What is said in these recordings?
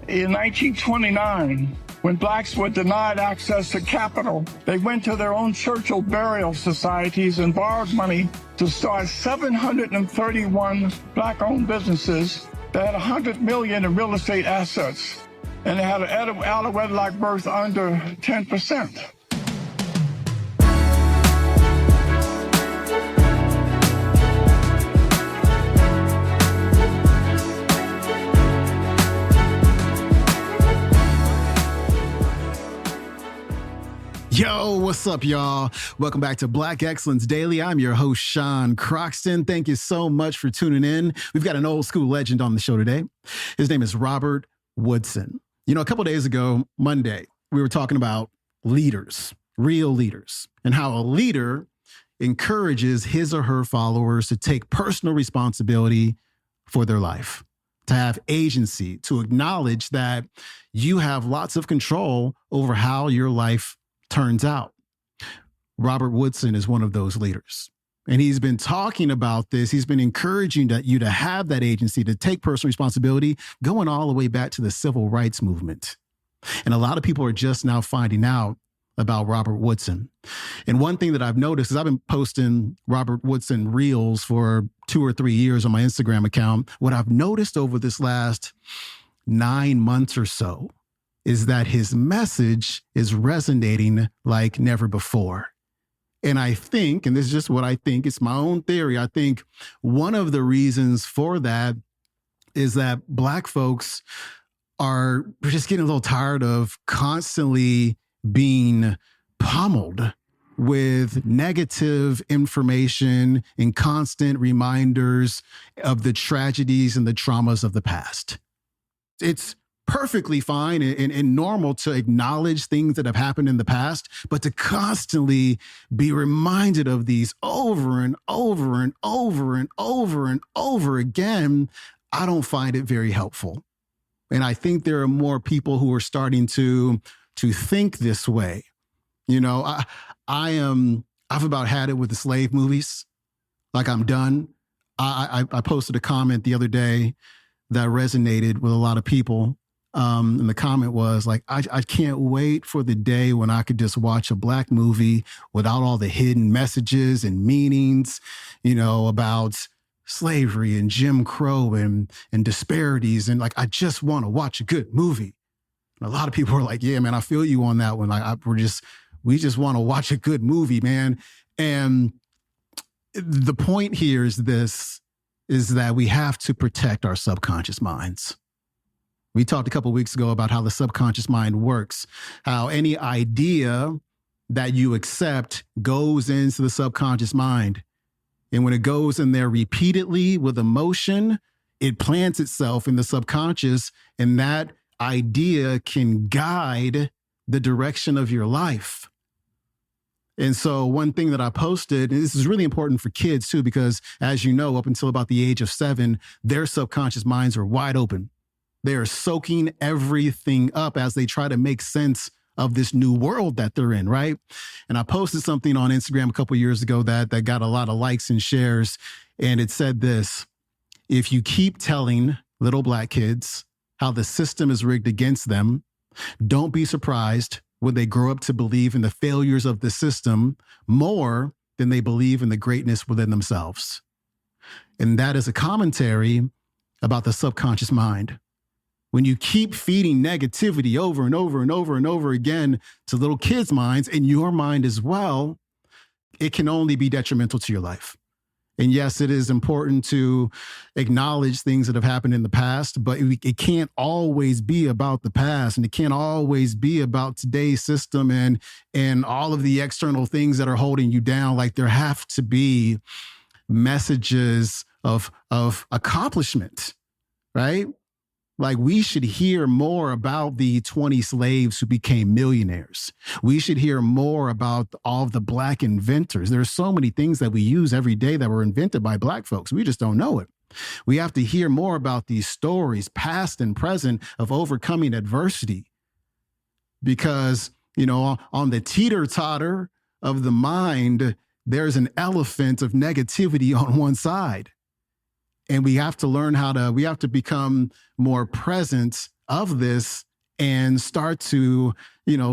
In 1929, when blacks were denied access to capital, they went to their own Churchill burial societies and borrowed money to start 731 black-owned businesses that had 100 million in real estate assets, and they had an out-of-wedlock birth under 10%. Yo, what's up, y'all? Welcome back to Black Excellence Daily. I'm your host, Sean Croxton. Thank you so much for tuning in. We've got an old school legend on the show today. His name is Robert Woodson. You know, a couple days ago, Monday, we were talking about leaders, real leaders, and how a leader encourages his or her followers to take personal responsibility for their life, to have agency, to acknowledge that you have lots of control over how your life turns out. Robert Woodson is one of those leaders. And he's been talking about this. He's been encouraging you to have that agency, to take personal responsibility, going all the way back to the civil rights movement. And a lot of people are just now finding out about Robert Woodson. And one thing that I've noticed is I've been posting Robert Woodson reels for 2 or 3 years on my Instagram account. What I've noticed over this last 9 months or so is that his message is resonating like never before. And I think, and this is just what I think, it's my own theory, I think one of the reasons for that is that Black folks we're just getting a little tired of constantly being pummeled with negative information and constant reminders of the tragedies and the traumas of the past. It's perfectly fine and normal to acknowledge things that have happened in the past, but to constantly be reminded of these over and over and over and over and over again, I don't find it very helpful. And I think there are more people who are starting to think this way. You know, I've about had it with the slave movies. Like, I'm done. I posted a comment the other day that resonated with a lot of people. And the comment was like, I can't wait for the day when I could just watch a Black movie without all the hidden messages and meanings, you know, about slavery and Jim Crow and disparities. And like, I just want to watch a good movie. And a lot of people are like, yeah, man, I feel you on that one. Like, we just want to watch a good movie, man. And the point here is that we have to protect our subconscious minds. We talked a couple of weeks ago about how the subconscious mind works, how any idea that you accept goes into the subconscious mind. And when it goes in there repeatedly with emotion, it plants itself in the subconscious, and that idea can guide the direction of your life. And so one thing that I posted, and this is really important for kids too, because as you know, up until about the age of 7, their subconscious minds are wide open. They are soaking everything up as they try to make sense of this new world that they're in, right? And I posted something on Instagram a couple of years ago that got a lot of likes and shares. And it said this: if you keep telling little Black kids how the system is rigged against them, don't be surprised when they grow up to believe in the failures of the system more than they believe in the greatness within themselves. And that is a commentary about the subconscious mind. When you keep feeding negativity over and over and over and over again to little kids' minds, and your mind as well, it can only be detrimental to your life. And yes, it is important to acknowledge things that have happened in the past, but it can't always be about the past, and it can't always be about today's system and all of the external things that are holding you down. Like, there have to be messages of accomplishment, right? Like, we should hear more about the 20 slaves who became millionaires. We should hear more about all of the Black inventors. There are so many things that we use every day that were invented by Black folks. We just don't know it. We have to hear more about these stories, past and present, of overcoming adversity. Because, you know, on the teeter-totter of the mind, there's an elephant of negativity on one side. And we have to learn we have to become more present of this and start to,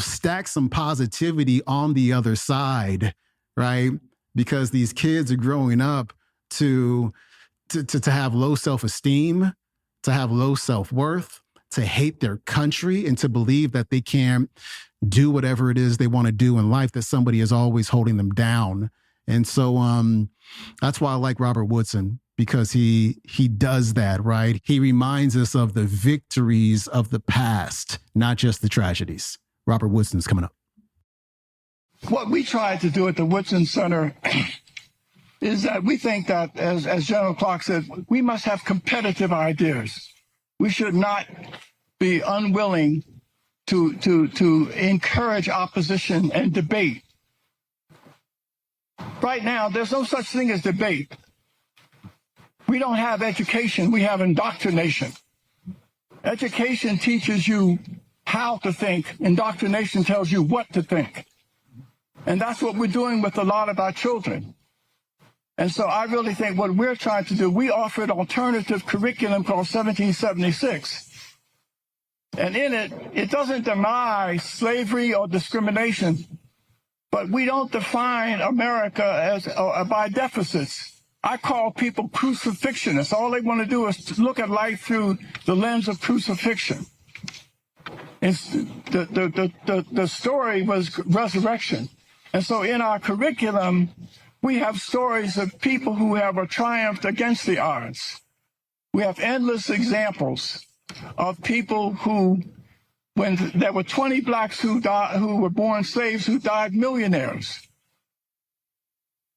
stack some positivity on the other side, right? Because these kids are growing up to have low self-esteem, to have low self-worth, to hate their country, and to believe that they can't do whatever it is they want to do in life, that somebody is always holding them down. And so that's why I like Robert Woodson, because he does that, right? He reminds us of the victories of the past, not just the tragedies. Robert Woodson's coming up. What we try to do at the Woodson Center is that we think that, as General Clark said, we must have competitive ideas. We should not be unwilling to encourage opposition and debate. Right now, there's no such thing as debate. We don't have education, we have indoctrination. Education teaches you how to think. Indoctrination tells you what to think. And that's what we're doing with a lot of our children. And so I really think what we're trying to do, we offer an alternative curriculum called 1776. And in it, it doesn't deny slavery or discrimination, but we don't define America as by deficits. I call people crucifixionists. All they want to do is look at life through the lens of crucifixion. It's the story was resurrection. And so in our curriculum, we have stories of people who have triumphed against the odds. We have endless examples of people who, when there were 20 blacks who were born slaves who died millionaires.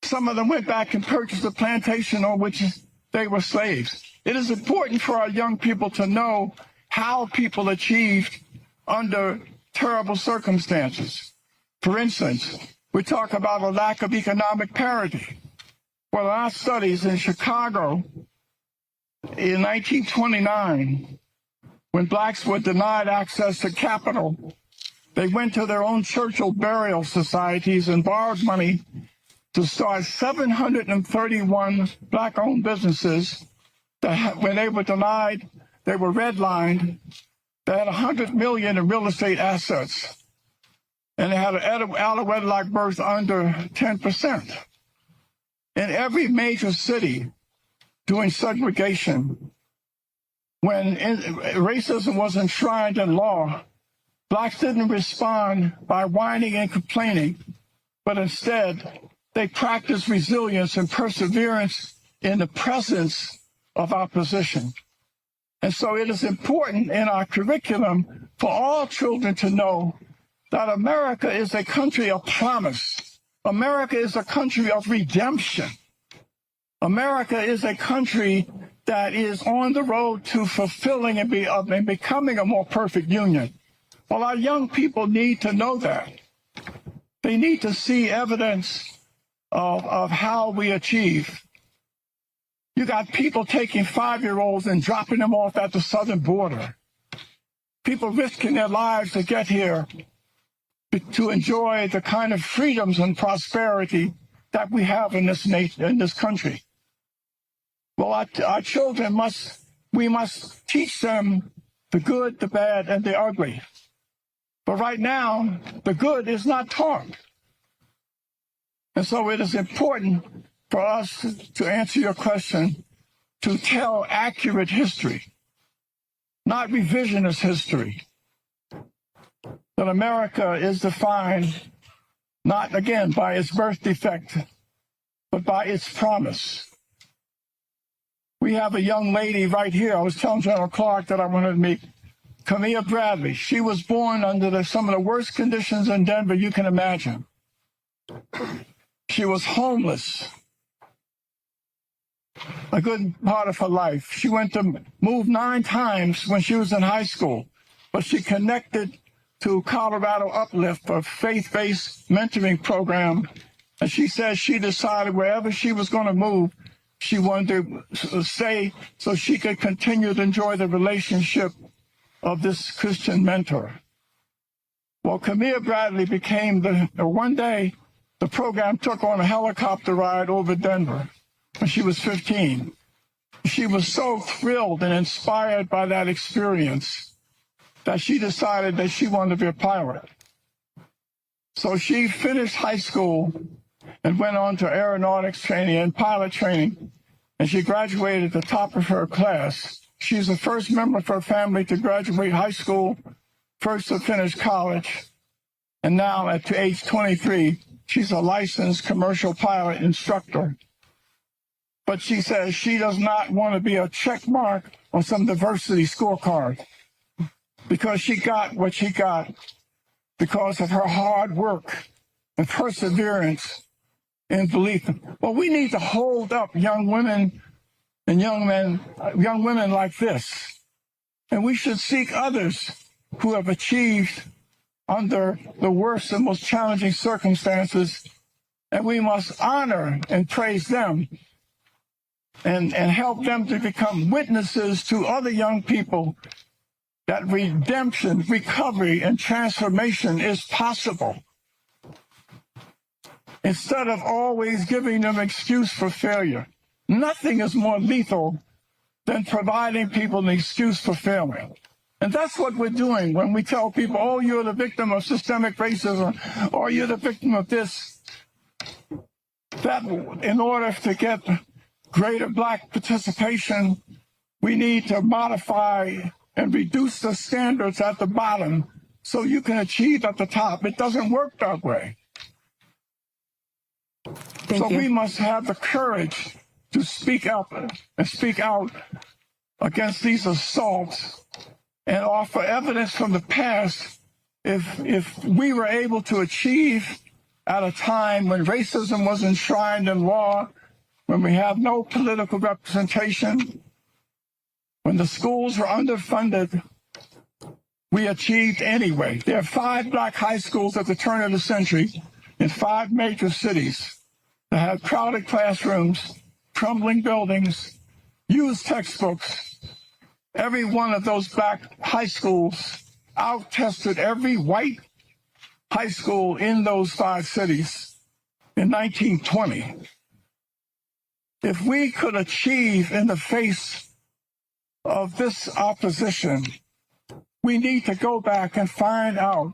Some of them went back and purchased a plantation on which they were slaves. It is important for our young people to know how people achieved under terrible circumstances. For instance, we talk about a lack of economic parity. Well, our studies in Chicago in 1929, when blacks were denied access to capital, they went to their own Churchill burial societies and borrowed money to start 731 black-owned businesses that, when they were denied, they were redlined. They had $100 million in real estate assets, and they had an out-of-wedlock birth under 10%. In every major city during segregation, when racism was enshrined in law, blacks didn't respond by whining and complaining, but instead they practiced resilience and perseverance in the presence of opposition. And so it is important in our curriculum for all children to know that America is a country of promise. America is a country of redemption. America is a country that is on the road to fulfilling and becoming a more perfect union. Well, our young people need to know that. They need to see evidence of how we achieve. You got people taking 5-year-olds and dropping them off at the southern border. People risking their lives to get here to enjoy the kind of freedoms and prosperity that we have in this country. Well, our children we must teach them the good, the bad, and the ugly. But right now, the good is not taught. And so it is important for us, to answer your question, to tell accurate history, not revisionist history. That America is defined not, again, by its birth defect, but by its promise. We have a young lady right here. I was telling General Clark that I wanted to meet, Camilla Bradley. She was born under some of the worst conditions in Denver you can imagine. She was homeless a good part of her life. She went to move 9 times when she was in high school, but she connected to Colorado Uplift, a faith-based mentoring program. And she said she decided wherever she was going to move, she wanted to stay so she could continue to enjoy the relationship of this Christian mentor. Well, Camilla Bradley became one day, the program took on a helicopter ride over Denver when she was 15. She was so thrilled and inspired by that experience that she decided that she wanted to be a pilot. So she finished high school and went on to aeronautics training and pilot training, and she graduated at the top of her class. She's the first member of her family to graduate high school, first to finish college, and now at age 23, she's a licensed commercial pilot instructor. But she says she does not want to be a check mark on some diversity scorecard, because she got what she got because of her hard work and perseverance and belief. Well, we need to hold up young women and young men, young women like this. And we should seek others who have achieved under the worst and most challenging circumstances. And we must honor and praise them and help them to become witnesses to other young people that redemption, recovery, and transformation is possible. Instead of always giving them excuse for failure. Nothing is more lethal than providing people an excuse for failing. And that's what we're doing when we tell people, oh, you're the victim of systemic racism, or you're the victim of this. That in order to get greater Black participation, we need to modify and reduce the standards at the bottom so you can achieve at the top. It doesn't work that way. Thank you. We must have the courage to speak up and speak out against these assaults and offer evidence from the past. If we were able to achieve at a time when racism was enshrined in law, when we have no political representation, when the schools were underfunded, we achieved anyway. There are 5 Black high schools at the turn of the century in 5 major cities that had crowded classrooms, crumbling buildings, used textbooks. Every one of those Black high schools out-tested every white high school in those 5 cities in 1920. If we could achieve in the face of this opposition, we need to go back and find out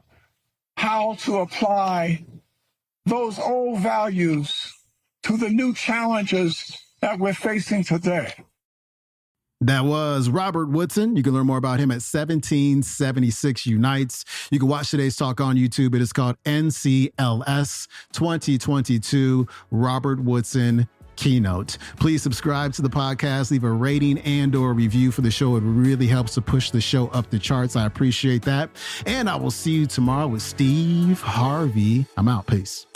how to apply those old values to the new challenges that we're facing today. That was Robert Woodson. You can learn more about him at 1776 Unites. You can watch today's talk on YouTube. It is called NCLS 2022 Robert Woodson Keynote. Please subscribe to the podcast, leave a rating and or review for the show. It really helps to push the show up the charts. I appreciate that. And I will see you tomorrow with Steve Harvey. I'm out. Peace.